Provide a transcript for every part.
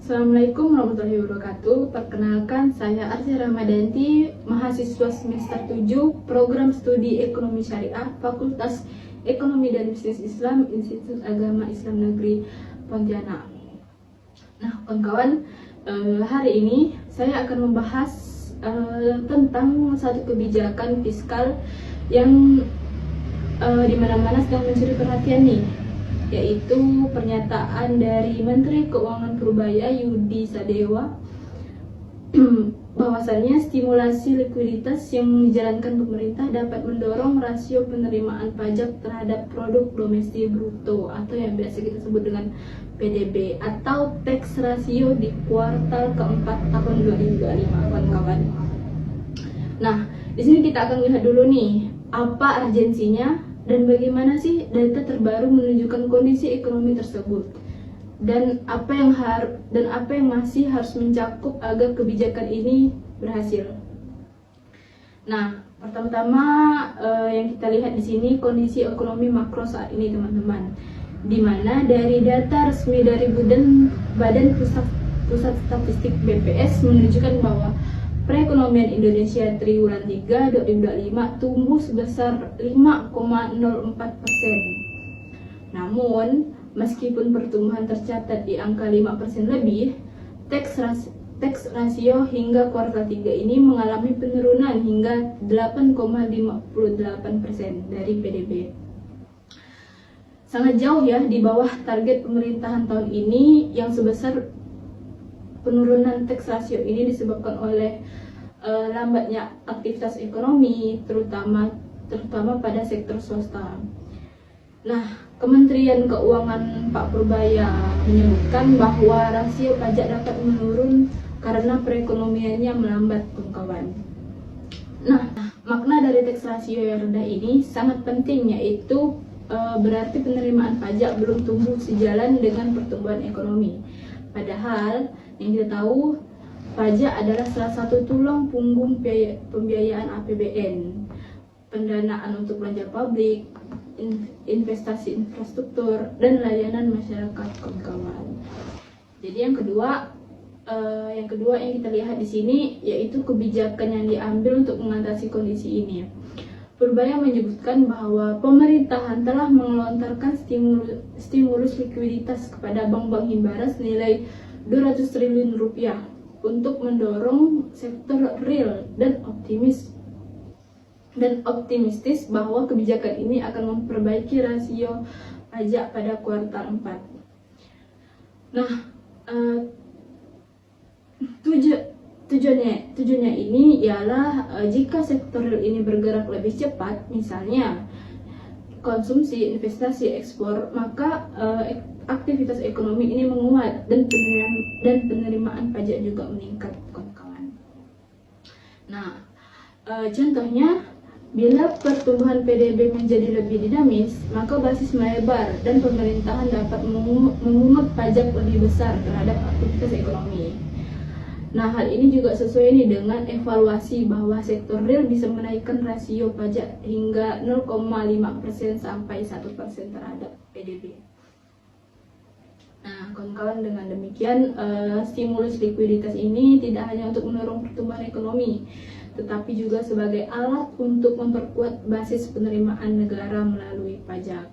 Assalamualaikum warahmatullahi wabarakatuh. Perkenalkan, saya Arsy Ramadanti, mahasiswa semester 7, Program Studi Ekonomi Syariah, Fakultas Ekonomi dan Bisnis Islam, Institut Agama Islam Negeri Pontianak. Nah, kawan-kawan, hari ini saya akan membahas tentang satu kebijakan fiskal yang di mana-mana sedang mencuri perhatian nih, yaitu pernyataan dari Menteri Keuangan Purbaya Yudi Sadewa bahwasannya stimulasi likuiditas yang dijalankan pemerintah dapat mendorong rasio penerimaan pajak terhadap produk domestik bruto atau yang biasa kita sebut dengan PDB atau tax ratio di kuartal keempat tahun 2025, kawan-kawan. Nah, di sini kita akan lihat dulu nih apa urgensinya dan bagaimana sih data terbaru menunjukkan kondisi ekonomi tersebut, dan apa yang masih harus mencakup agar kebijakan ini berhasil. Nah, pertama-tama yang kita lihat di sini kondisi ekonomi makro saat ini, teman-teman, di mana dari data resmi dari Badan Pusat Statistik BPS menunjukkan bahwa perekonomian Indonesia triwulan 3 2025 tumbuh sebesar 5,04%. Namun, meskipun pertumbuhan tercatat di angka 5% lebih, tax ratio hingga kuartal 3 ini mengalami penurunan hingga 8,58% dari PDB. Sangat jauh ya di bawah target pemerintahan tahun ini yang sebesar. Penurunan tax ratio ini disebabkan oleh lambatnya aktivitas ekonomi, terutama pada sektor swasta. Nah, Kementerian Keuangan Pak Purbaya menyebutkan bahwa rasio pajak dapat menurun karena perekonomiannya melambat, kawan. Nah, makna dari tax ratio yang rendah ini sangat penting, yaitu berarti penerimaan pajak belum tumbuh sejalan dengan pertumbuhan ekonomi. Padahal yang kita tahu, pajak adalah salah satu tulang punggung pembiayaan APBN, pendanaan untuk belanja publik, investasi infrastruktur, dan layanan masyarakat, kawan-kawan. Jadi yang kedua yang kita lihat di sini yaitu kebijakan yang diambil untuk mengatasi kondisi ini. Purbaya menyebutkan bahwa pemerintahan telah mengelontarkan stimulus likuiditas kepada bank-bank himbara senilai 200 triliun rupiah untuk mendorong sektor real dan optimistis bahwa kebijakan ini akan memperbaiki rasio pajak pada kuartal 4. Nah, tujuannya ini ialah jika sektor real ini bergerak lebih cepat, misalnya konsumsi, investasi, ekspor, maka aktivitas ekonomi ini menguat dan penerimaan pajak juga meningkat, kawan-kawan. Nah, contohnya, bila pertumbuhan PDB menjadi lebih dinamis, maka basis melebar dan pemerintahan dapat memungut pajak lebih besar terhadap aktivitas ekonomi. Nah, hal ini juga sesuai nih dengan evaluasi bahwa sektor real bisa menaikkan rasio pajak hingga 0,5% sampai 1% terhadap PDB. Nah, kawan-kawan, dengan demikian stimulus likuiditas ini tidak hanya untuk mendorong pertumbuhan ekonomi, tetapi juga sebagai alat untuk memperkuat basis penerimaan negara melalui pajak.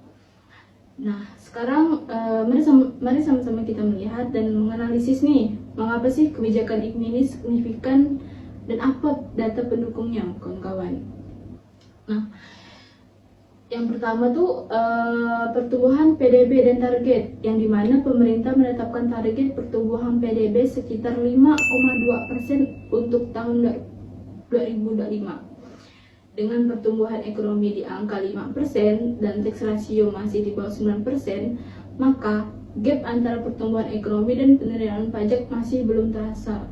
Nah, sekarang mari sama-sama kita melihat dan menganalisis nih, mengapa sih kebijakan ini signifikan dan apa data pendukungnya, kawan-kawan. Nah, yang pertama tuh pertumbuhan PDB dan target, yang dimana pemerintah menetapkan target pertumbuhan PDB sekitar 5,2% untuk tahun 2025. Dengan pertumbuhan ekonomi di angka 5% dan tax ratio masih di bawah 9%, maka gap antara pertumbuhan ekonomi dan penerimaan pajak masih belum terasa,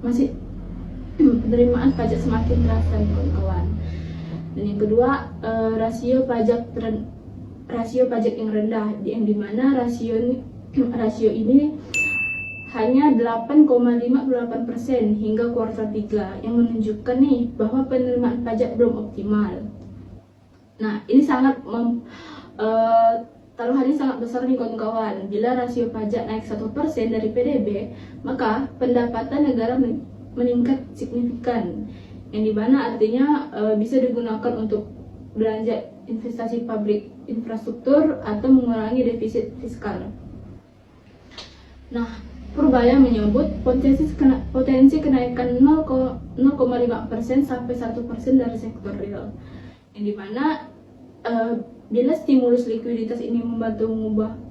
penerimaan pajak semakin terasa, kawan-kawan. Dan yang kedua, rasio pajak yang rendah, yang dimana rasio ini hanya 8,58% hingga kuartal 3, yang menunjukkan nih bahwa penerimaan pajak belum optimal. Nah, ini sangat taruhannya sangat besar nih kawan-kawan. Bila rasio pajak naik 1% dari PDB, maka pendapatan negara meningkat signifikan, yang dimana artinya bisa digunakan untuk belanja investasi pabrik infrastruktur atau mengurangi defisit fiskal. Nah, Purbaya menyebut potensi kenaikan 0,5% sampai 1% dari sektor real, yang dimana bila stimulus likuiditas ini membantu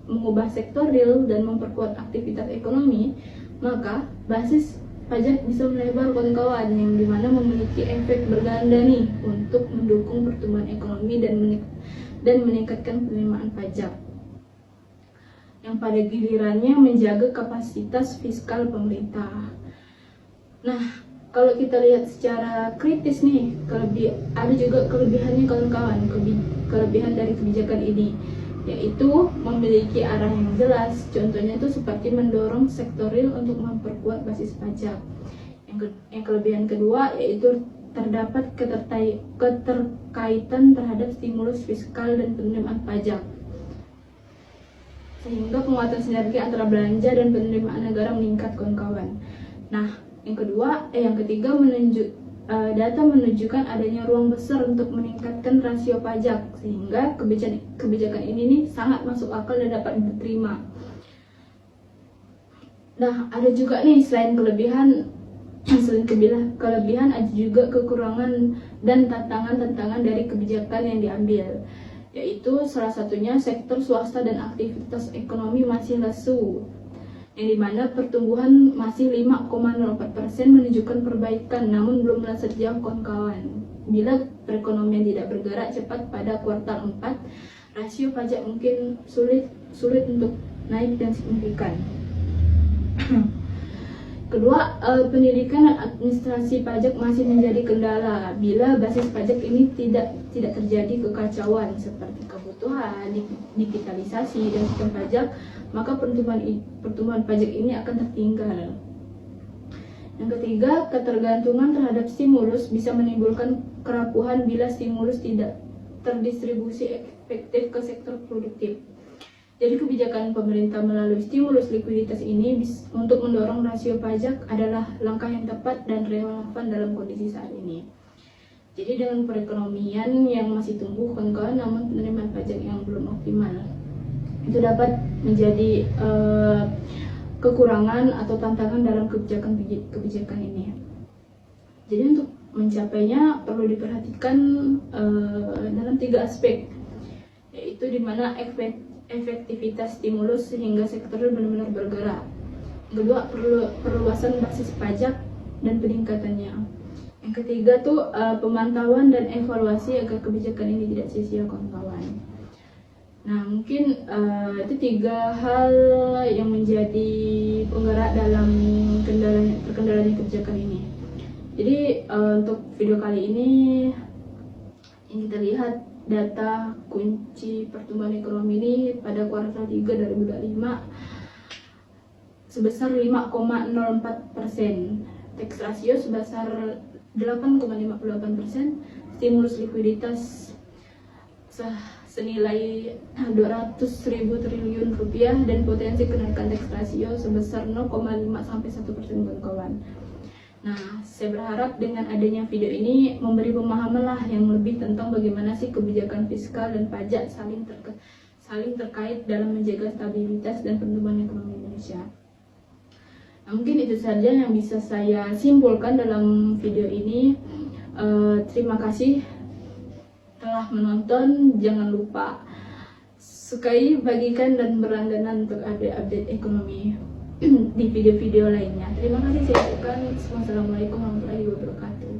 mengubah sektor real dan memperkuat aktivitas ekonomi, maka basis pajak bisa melebar kawan-kawan, yang dimana memiliki efek berganda nih untuk mendukung pertumbuhan ekonomi dan meningkatkan penerimaan pajak, yang pada gilirannya menjaga kapasitas fiskal pemerintah. Nah, kalau kita lihat secara kritis nih, ada juga kelebihannya kawan-kawan. Kelebihan dari kebijakan ini yaitu memiliki arah yang jelas. Contohnya itu seperti mendorong sektor real untuk memperkuat basis pajak. Yang kelebihan kedua yaitu terdapat keterkaitan terhadap stimulus fiskal dan penerimaan pajak, sehingga penguatan sinergi antara belanja dan penerimaan negara meningkat kawan-kawan. Nah, yang ketiga data menunjukkan adanya ruang besar untuk meningkatkan rasio pajak, sehingga kebijakan ini nih sangat masuk akal dan dapat diterima. Nah, ada juga nih selain kelebihan ada juga kekurangan dan tantangan dari kebijakan yang diambil, yaitu salah satunya sektor swasta dan aktivitas ekonomi masih lesu, yang dimana pertumbuhan masih 5,04% menunjukkan perbaikan, namun belum melesat jauh kawan-kawan. Bila perekonomian tidak bergerak cepat pada kuartal 4, rasio pajak mungkin sulit untuk naik dan signifikan. Kedua, pendidikan dan administrasi pajak masih menjadi kendala. Bila basis pajak ini tidak terjadi kekacauan seperti kebutuhan, digitalisasi, dan sistem pajak, maka pertumbuhan pajak ini akan tertinggal. Yang ketiga, ketergantungan terhadap stimulus bisa menimbulkan kerapuhan bila stimulus tidak terdistribusi efektif ke sektor produktif. Jadi kebijakan pemerintah melalui stimulus likuiditas ini untuk mendorong rasio pajak adalah langkah yang tepat dan relevan dalam kondisi saat ini. Jadi dengan perekonomian yang masih tumbuh kawan-kawan, namun penerimaan pajak yang belum optimal, itu dapat menjadi kekurangan atau tantangan dalam kebijakan ini. Jadi untuk mencapainya perlu diperhatikan dalam 3 aspek, yaitu dimana efektivitas stimulus sehingga sektor benar-benar bergerak. Kedua, perluasan basis pajak dan peningkatannya. Yang ketiga tuh pemantauan dan evaluasi agar kebijakan ini tidak sia-sia kawan-kawan. Nah, mungkin itu 3 hal yang menjadi penggerak dalam terkendalanya kebijakan ini. Jadi untuk video kali ini kita lihat data kunci pertumbuhan ekonomi ini pada kuartal 3 2025 sebesar 5,04%, tax ratio sebesar 8,58%, stimulus likuiditas senilai 200.000 triliun rupiah, dan potensi kenaikan tax ratio sebesar 0,5 sampai 1% kawan-kawan. Nah, saya berharap dengan adanya video ini memberi pemahaman lah yang lebih tentang bagaimana sih kebijakan fiskal dan pajak saling terkait dalam menjaga stabilitas dan pertumbuhan ekonomi Indonesia. Nah, mungkin itu saja yang bisa saya simpulkan dalam video ini. Terima kasih telah menonton. Jangan lupa sukai, bagikan, dan berlangganan untuk update ekonomi di video-video lainnya. Terima kasih, saya ucapkan. Wassalamualaikum warahmatullahi wabarakatuh.